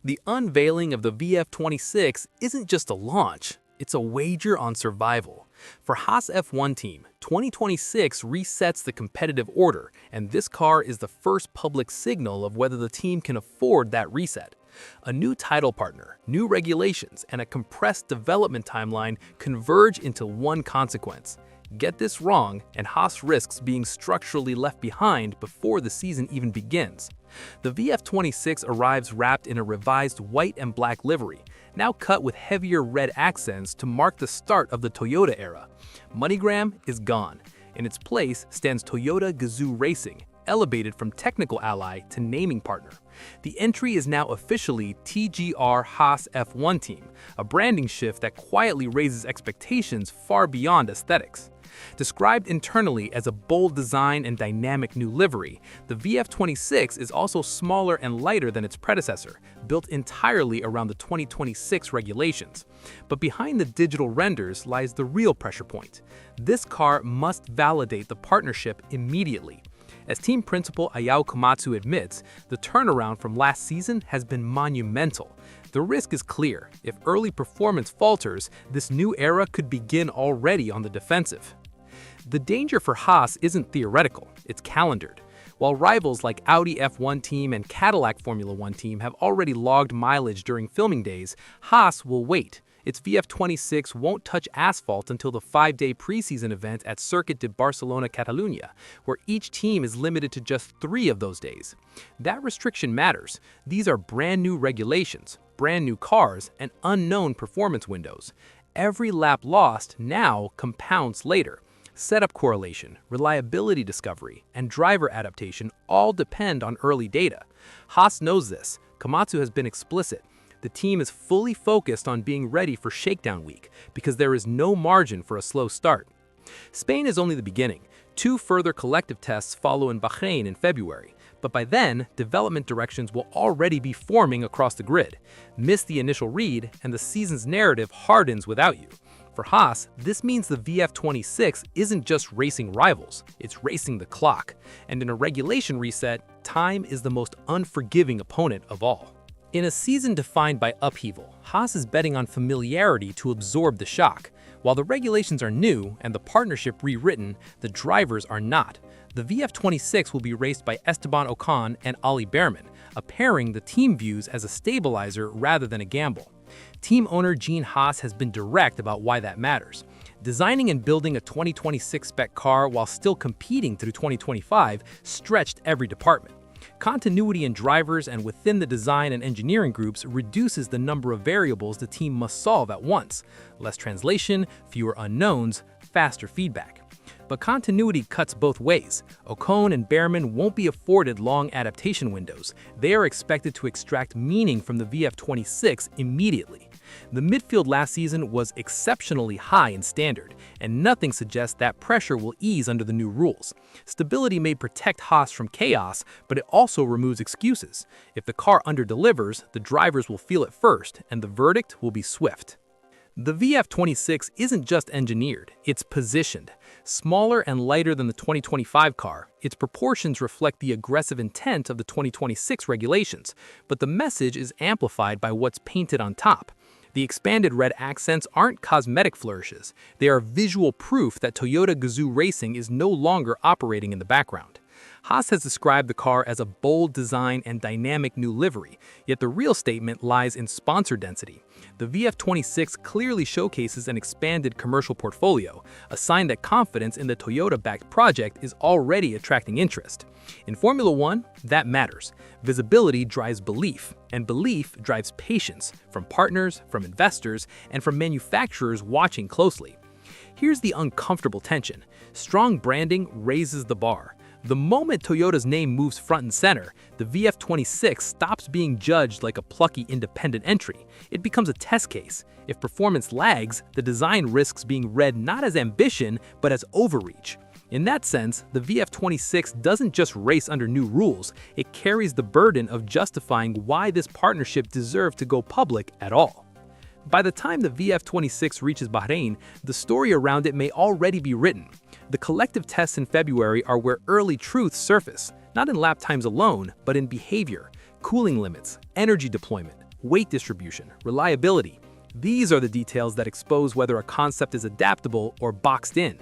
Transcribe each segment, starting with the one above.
The unveiling of the VF26 isn't just a launch, it's a wager on survival. For Haas F1 team, 2026 resets the competitive order, and this car is the first public signal of whether the team can afford that reset. A new title partner, new regulations, and a compressed development timeline converge into one consequence. Get this wrong, and Haas risks being structurally left behind before the season even begins. The VF26 arrives wrapped in a revised white and black livery, now cut with heavier red accents to mark the start of the Toyota era. MoneyGram is gone. In its place stands Toyota Gazoo Racing, elevated from technical ally to naming partner. The entry is now officially TGR Haas F1 team, a branding shift that quietly raises expectations far beyond aesthetics. Described internally as a bold design and dynamic new livery, the VF26 is also smaller and lighter than its predecessor, built entirely around the 2026 regulations. But behind the digital renders lies the real pressure point. This car must validate the partnership immediately. As team principal Ayao Komatsu admits, the turnaround from last season has been monumental. The risk is clear. If early performance falters, this new era could begin already on the defensive. The danger for Haas isn't theoretical, it's calendared. While rivals like Audi F1 team and Cadillac Formula One team have already logged mileage during filming days, Haas will wait. Its VF26 won't touch asphalt until the 5-day preseason event at Circuit de Barcelona Catalunya, where each team is limited to just 3 of those days. That restriction matters. These are brand new regulations, brand new cars, and unknown performance windows. Every lap lost now compounds later. Setup correlation, reliability discovery, and driver adaptation all depend on early data. Haas knows this. Komatsu has been explicit. The team is fully focused on being ready for shakedown week because there is no margin for a slow start. Spain is only the beginning. 2 further collective tests follow in Bahrain in February, but by then, development directions will already be forming across the grid. Miss the initial read, and the season's narrative hardens without you. For Haas, this means the VF26 isn't just racing rivals, it's racing the clock. And in a regulation reset, time is the most unforgiving opponent of all. In a season defined by upheaval, Haas is betting on familiarity to absorb the shock. While the regulations are new and the partnership rewritten, the drivers are not. The VF26 will be raced by Esteban Ocon and Ali Behrman, a pairing the team views as a stabilizer rather than a gamble. Team owner Gene Haas has been direct about why that matters. Designing and building a 2026 spec car while still competing through 2025 stretched every department. Continuity in drivers and within the design and engineering groups reduces the number of variables the team must solve at once. Less translation, fewer unknowns, faster feedback. But continuity cuts both ways. Ocon and Behrman won't be afforded long adaptation windows. They are expected to extract meaning from the VF26 immediately. The midfield last season was exceptionally high in standard, and nothing suggests that pressure will ease under the new rules. Stability may protect Haas from chaos, but it also removes excuses. If the car underdelivers, the drivers will feel it first, and the verdict will be swift. The VF26 isn't just engineered, it's positioned. Smaller and lighter than the 2025 car, its proportions reflect the aggressive intent of the 2026 regulations, but the message is amplified by what's painted on top. The expanded red accents aren't cosmetic flourishes, they are visual proof that Toyota Gazoo Racing is no longer operating in the background. Haas has described the car as a bold design and dynamic new livery, yet the real statement lies in sponsor density. The VF26 clearly showcases an expanded commercial portfolio, a sign that confidence in the Toyota-backed project is already attracting interest. In Formula One, that matters. Visibility drives belief, and belief drives patience from partners, from investors, and from manufacturers watching closely. Here's the uncomfortable tension. Strong branding raises the bar. The moment Toyota's name moves front and center, the VF26 stops being judged like a plucky independent entry. It becomes a test case. If performance lags, the design risks being read not as ambition, but as overreach. In that sense, the VF26 doesn't just race under new rules, it carries the burden of justifying why this partnership deserved to go public at all. By the time the VF26 reaches Bahrain, the story around it may already be written. The collective tests in February are where early truths surface, not in lap times alone, but in behavior, cooling limits, energy deployment, weight distribution, reliability. These are the details that expose whether a concept is adaptable or boxed in.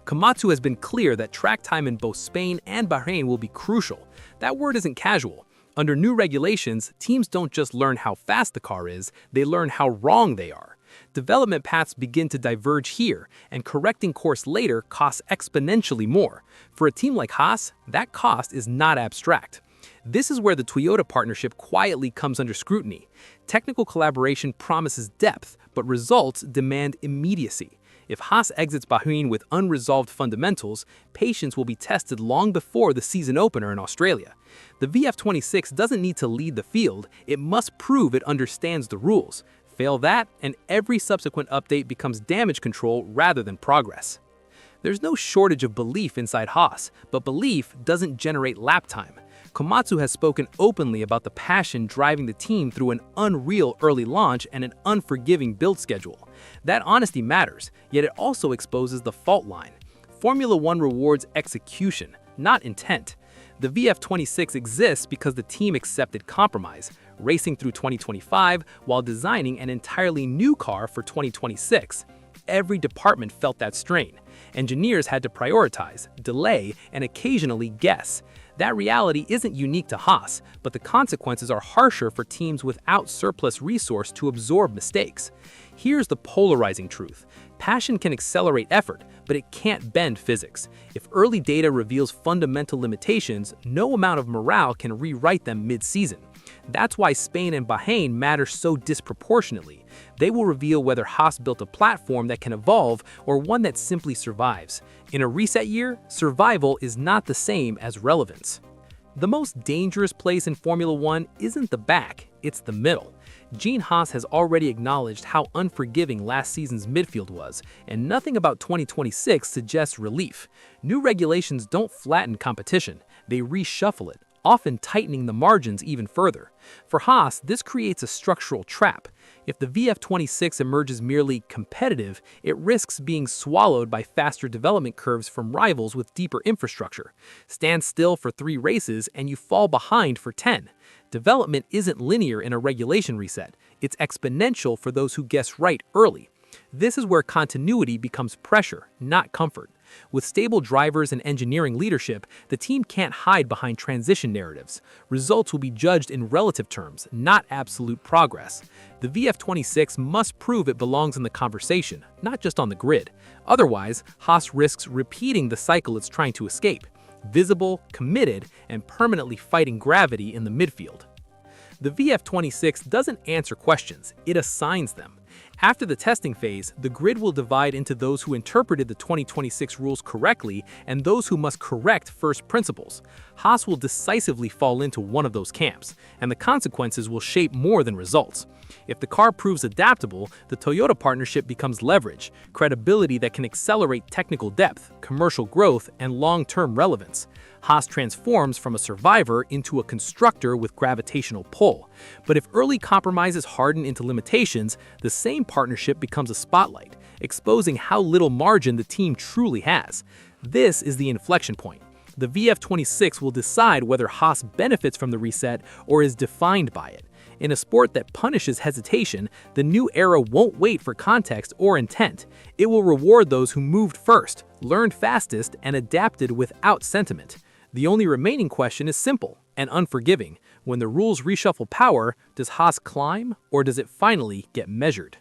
Komatsu has been clear that track time in both Spain and Bahrain will be crucial. That word isn't casual. Under new regulations, teams don't just learn how fast the car is, they learn how wrong they are. Development paths begin to diverge here, and correcting course later costs exponentially more. For a team like Haas, that cost is not abstract. This is where the Toyota partnership quietly comes under scrutiny. Technical collaboration promises depth, but results demand immediacy. If Haas exits Bahrain with unresolved fundamentals, patience will be tested long before the season opener in Australia. The VF26 doesn't need to lead the field, it must prove it understands the rules. Fail that, and every subsequent update becomes damage control rather than progress. There's no shortage of belief inside Haas, but belief doesn't generate lap time. Komatsu has spoken openly about the passion driving the team through an unreal early launch and an unforgiving build schedule. That honesty matters, yet it also exposes the fault line. Formula One rewards execution, not intent. The VF26 exists because the team accepted compromise, racing through 2025 while designing an entirely new car for 2026. Every department felt that strain. Engineers had to prioritize, delay, and occasionally guess. That reality isn't unique to Haas, but the consequences are harsher for teams without surplus resource to absorb mistakes. Here's the polarizing truth. Passion can accelerate effort, but it can't bend physics. If early data reveals fundamental limitations, no amount of morale can rewrite them mid-season. That's why Spain and Bahrain matter so disproportionately. They will reveal whether Haas built a platform that can evolve or one that simply survives. In a reset year, survival is not the same as relevance. The most dangerous place in Formula One isn't the back, it's the middle. Gene Haas has already acknowledged how unforgiving last season's midfield was, and nothing about 2026 suggests relief. New regulations don't flatten competition, they reshuffle it, often tightening the margins even further. For Haas, this creates a structural trap. If the VF26 emerges merely competitive, it risks being swallowed by faster development curves from rivals with deeper infrastructure. Stand still for 3 races and you fall behind for 10. Development isn't linear in a regulation reset. It's exponential for those who guess right early. This is where continuity becomes pressure, not comfort. With stable drivers and engineering leadership, the team can't hide behind transition narratives. Results will be judged in relative terms, not absolute progress. The VF26 must prove it belongs in the conversation, not just on the grid. Otherwise, Haas risks repeating the cycle it's trying to escape: visible, committed, and permanently fighting gravity in the midfield. The VF26 doesn't answer questions, it assigns them. After the testing phase, the grid will divide into those who interpreted the 2026 rules correctly and those who must correct first principles. Haas will decisively fall into one of those camps, and the consequences will shape more than results. If the car proves adaptable, the Toyota partnership becomes leverage, credibility that can accelerate technical depth, commercial growth, and long-term relevance. Haas transforms from a survivor into a constructor with gravitational pull. But if early compromises harden into limitations, the same partnership becomes a spotlight, exposing how little margin the team truly has. This is the inflection point. The VF26 will decide whether Haas benefits from the reset or is defined by it. In a sport that punishes hesitation, the new era won't wait for context or intent. It will reward those who moved first, learned fastest, and adapted without sentiment. The only remaining question is simple and unforgiving. When the rules reshuffle power, does Haas climb or does it finally get measured?